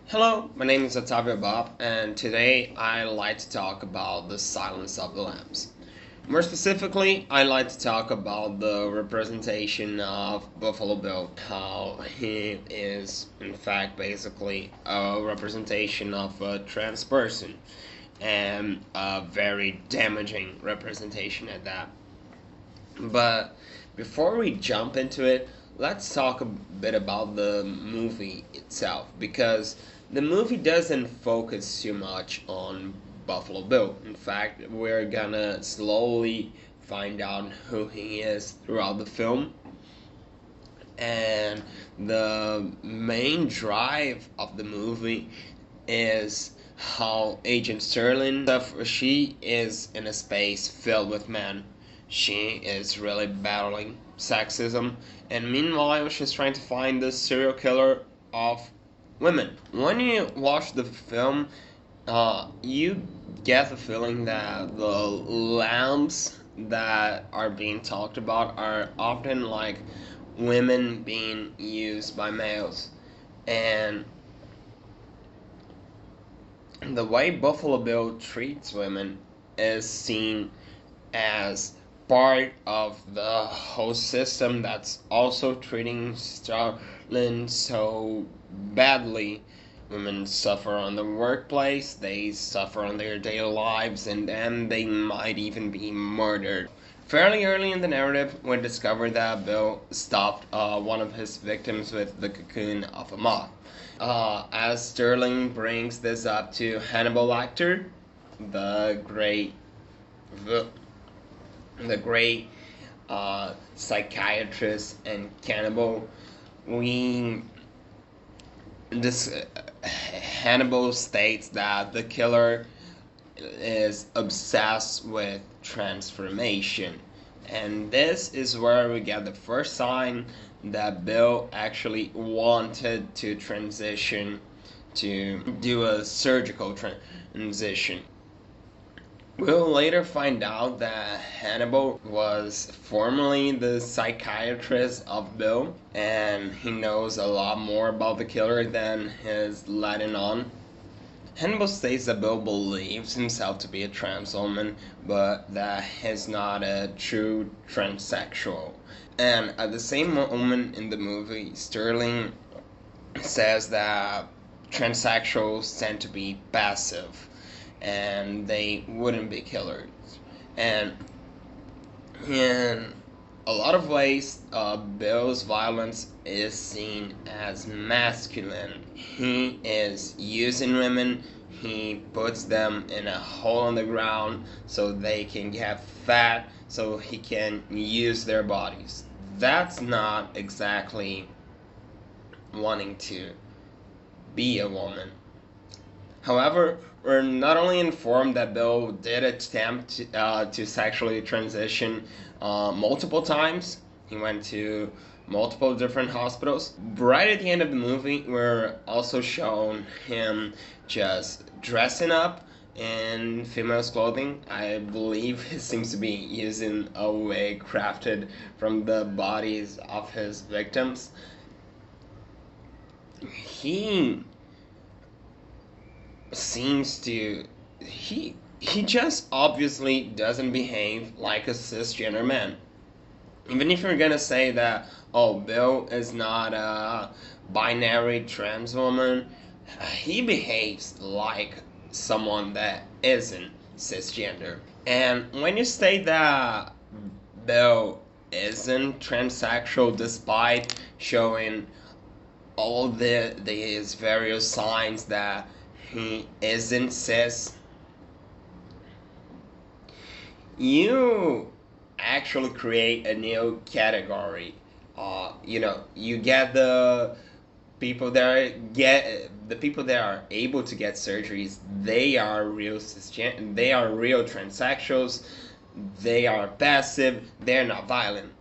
Hello, my name is Octavio Bob, and today I like to talk about the Silence of the Lambs. More specifically, I like to talk about the representation of Buffalo Bill, how he is, in fact, basically a representation of a trans person, and a very damaging representation at that. But before we jump into it, let's talk a bit about the movie itself because the movie doesn't focus too much on Buffalo Bill. In fact, we're gonna slowly find out who he is throughout the film. And the main drive of the movie is how Agent Sterling, she is in a space filled with men. She is really battling sexism, and meanwhile, she's trying to find the serial killer of women. When you watch the film, you get the feeling that the lambs that are being talked about are often like women being used by males. And the way Buffalo Bill treats women is seen as part of the whole system that's also treating Starlin so badly. Women suffer on the workplace, they suffer on their daily lives, and then they might even be murdered. Fairly early in the narrative, we discover that Bill stopped one of his victims with the cocoon of a moth. As Sterling brings this up to Hannibal Lecter, the great, the, the great psychiatrist and cannibal, we this Hannibal states that the killer is obsessed with transformation. And this is where we get the first sign that Bill actually wanted to transition to do a surgical transition. We'll later find out that Hannibal was formerly the psychiatrist of Bill, and he knows a lot more about the killer than he's letting on. Hannibal states that Bill believes himself to be a trans woman, but that he's not a true transsexual. And at the same moment in the movie, Sterling says that transsexuals tend to be passive and they wouldn't be killers. And in a lot of ways, Bill's violence is seen as masculine. He is using women, he puts them in a hole in the ground so they can get fat, so he can use their bodies. That's not exactly wanting to be a woman. However, we're not only informed that Bill did attempt to sexually transition multiple times. He went to multiple different hospitals. Right at the end of the movie, we're also shown him just dressing up in female's clothing. I believe he seems to be using a wig crafted from the bodies of his victims. He seems to he just obviously doesn't behave like a cisgender man. Even if you're gonna say that, oh, Bill is not a binary trans woman, he behaves like someone that isn't cisgender. And when you state that Bill isn't transsexual despite showing all these various signs that he isn't cis, you actually create a new category. You get the people that are able to get surgeries. They are real cisgender. They are real transsexuals. They are passive. They're not violent.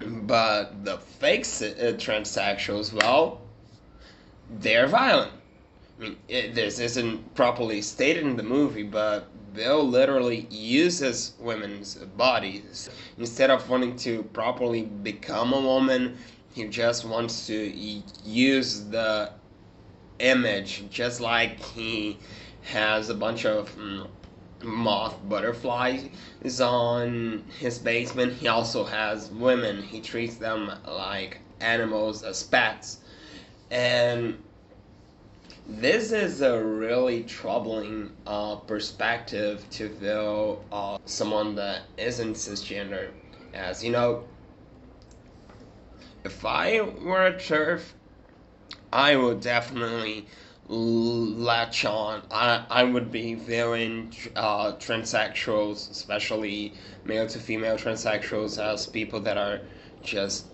But the fake transsexuals, well, they're violent. I mean, this isn't properly stated in the movie, but Bill literally uses women's bodies. Instead of wanting to properly become a woman, he just wants to use the image, just like he has a bunch of moth butterflies on his basement. He also has women. He treats them like animals, as pets. And this is a really troubling perspective to view someone that isn't cisgender. As you know, if I were a TERF, I would definitely latch on. I would be viewing transsexuals, especially male to female transsexuals, as people that are just,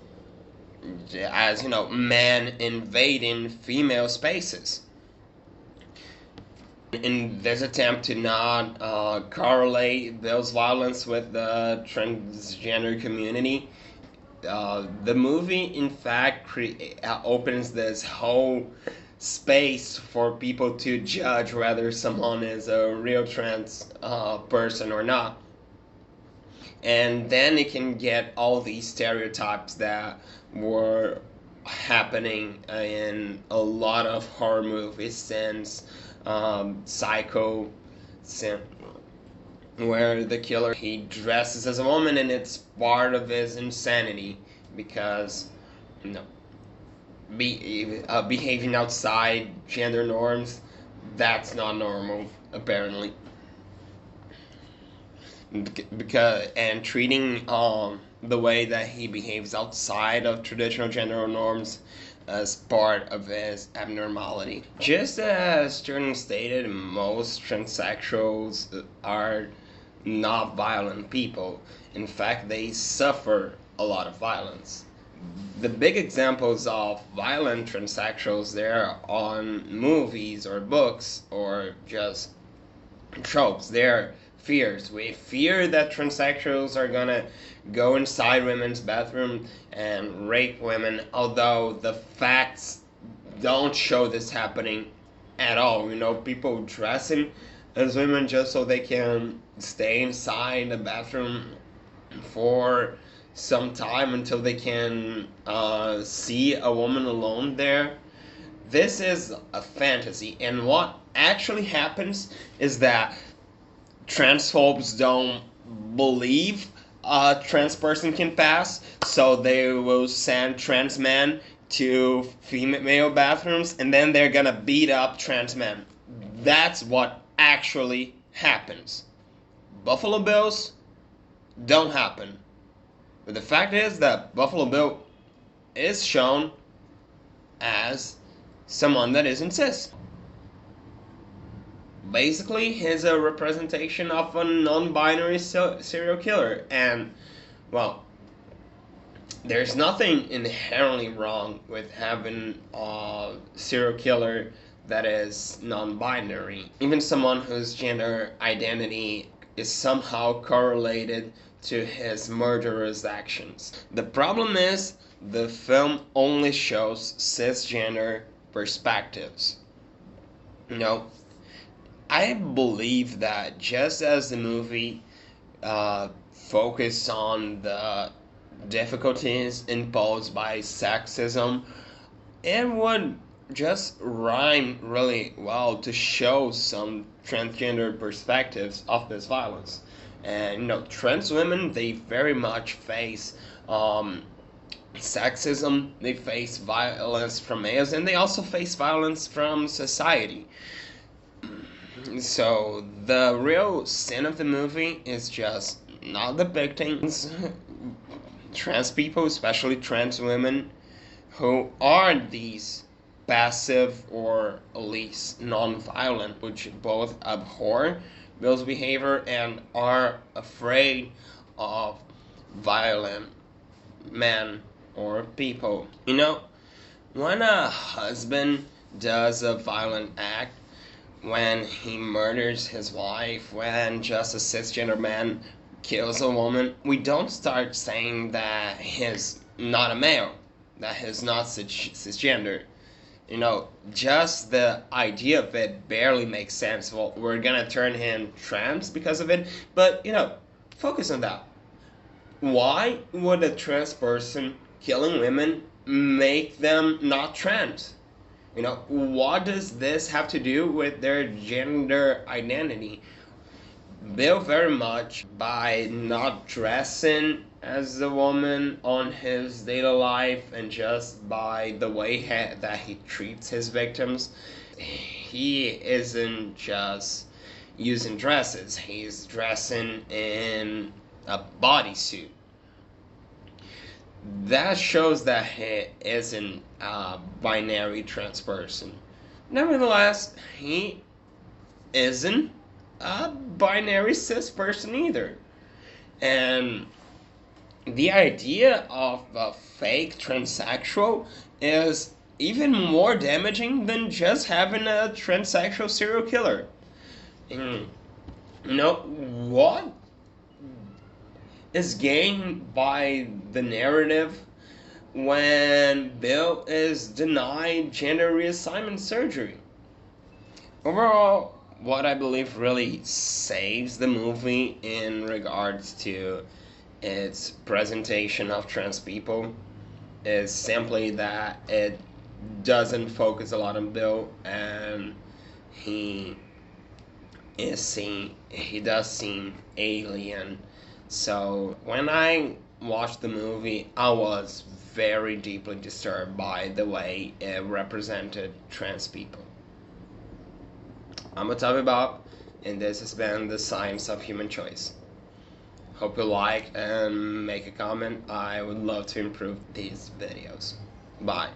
as you know, men invading female spaces. In this attempt to not correlate those violence with the transgender community, the movie, in fact, opens this whole space for people to judge whether someone is a real trans person or not. And then it can get all these stereotypes that were happening in a lot of horror movies since Psycho, where the killer, he dresses as a woman, and it's part of his insanity because, you know, behaving outside gender norms, that's not normal apparently. Because, and treating the way that he behaves outside of traditional gender norms as part of his abnormality. Just as Jordan stated, most transsexuals are not violent people. In fact, they suffer a lot of violence. The big examples of violent transsexuals there on movies or books or just tropes. They're fears. We fear that transsexuals are gonna go inside women's bathroom and rape women, although the facts don't show this happening at all. You know, people dressing as women just so they can stay inside the bathroom for some time until they can see a woman alone there. This is a fantasy, and what actually happens is that transphobes don't believe a trans person can pass, so they will send trans men to female bathrooms, and then they're gonna beat up trans men. That's what actually happens. Buffalo Bills don't happen. But the fact is that Buffalo Bill is shown as someone that isn't cis. Basically, he's a representation of a non-binary serial killer, and, well, there's nothing inherently wrong with having a serial killer that is non-binary. Even someone whose gender identity is somehow correlated to his murderous actions. The problem is, the film only shows cisgender perspectives. You know, I believe that just as the movie focused on the difficulties imposed by sexism, it would just rhyme really well to show some transgender perspectives of this violence. And, you know, trans women, they very much face sexism, they face violence from males, and they also face violence from society. So the real sin of the movie is just not depicting trans people, especially trans women, who are these passive or at least non-violent, which both abhor Bill's behavior and are afraid of violent men or people. You know, when a husband does a violent act, when he murders his wife, when just a cisgender man kills a woman, we don't start saying that he's not a male, that he's not cisgender. You know, just the idea of it barely makes sense. Well, we're gonna turn him trans because of it, but, you know, focus on that. Why would a trans person killing women make them not trans? What does this have to do with their gender identity? Bill very much, by not dressing as a woman on his daily life and just by the way that he treats his victims, he isn't just using dresses, he's dressing in a bodysuit. That shows that he isn't a binary trans person. Nevertheless, he isn't a binary cis person either. And the idea of a fake transsexual is even more damaging than just having a transsexual serial killer. And, what is gained by the narrative when Bill is denied gender reassignment surgery? Overall, what I believe really saves the movie in regards to its presentation of trans people is simply that it doesn't focus a lot on Bill, and he he does seem alien. So when I watched the movie, I was very deeply disturbed by the way it represented trans people. I'm Otavio Bob, and this has been the Science of Human Choice. Hope you like and make a comment. I would love to improve these videos. Bye.